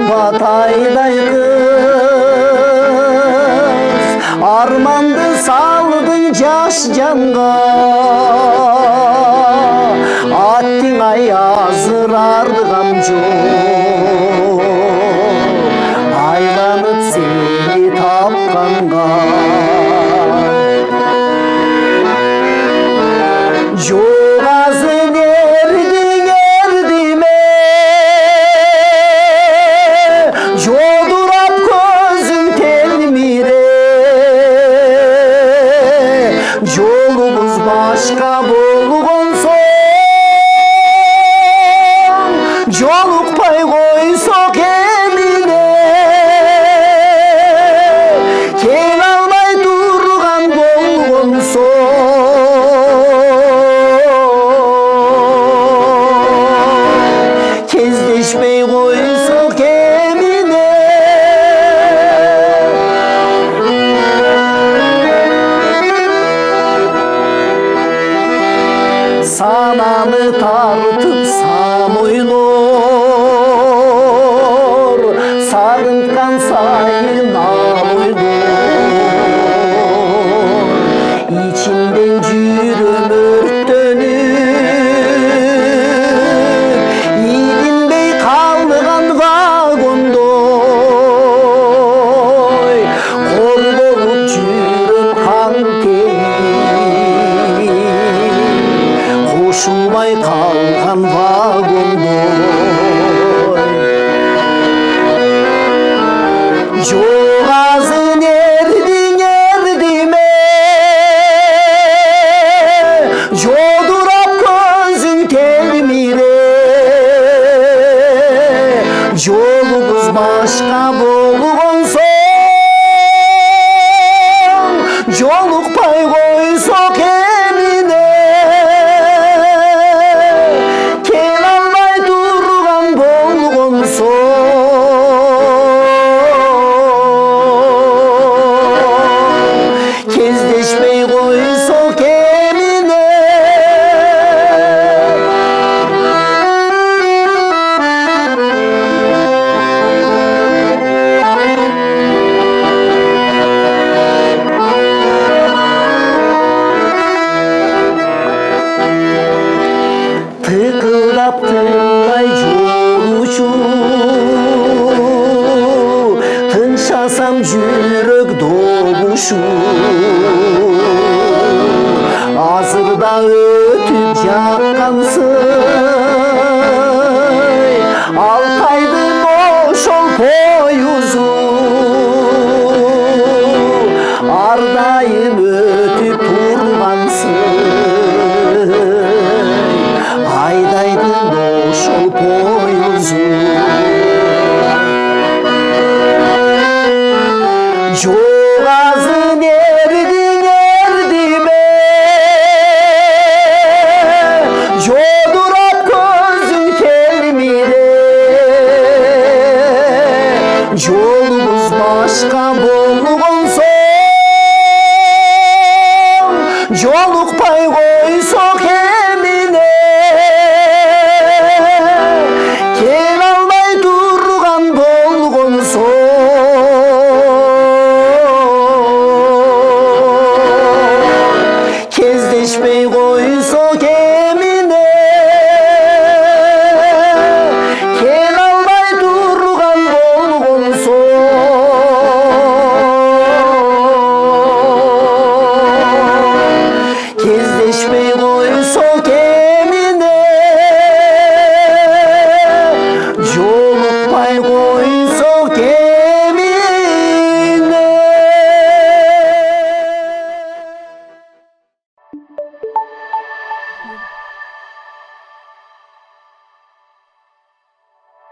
батайдай кыз, арманды салдың жаш жанга, аттың азыр ардыгам жок, айланып сени тапканга. Жогазын эрдиме, жодурап көзүң телмире, жолубуз башка болгон соң, жолукпай койсок эмне, келе албай турган болгон кездешпей койсок эмне. Сананы тартып сан ойлор, сагынткан сайын ал ойлор, ичимден жүрөм өрттөнүп, ийдинбей калган вагондой, кор болуп жүрөм кантейин, кошулбай калган вагондой. Жогазын эрдиме, жодурап көзүң телмире, жолубуз башка болгон соң, жолукпай койсок эмне, келе албай турган болгон соң, кездешпей койсок эмне. Тыкылдап тынбай жолучу, тынчасам жүрөк добушу, азырда өтүп жаткансың, Алтайдын ошол поезу, ар дайым өтүп тургансың, айдайдын ошол поезу. Жогазын эрдиме, жодурап көзүң телмире, жолубуз башка болгон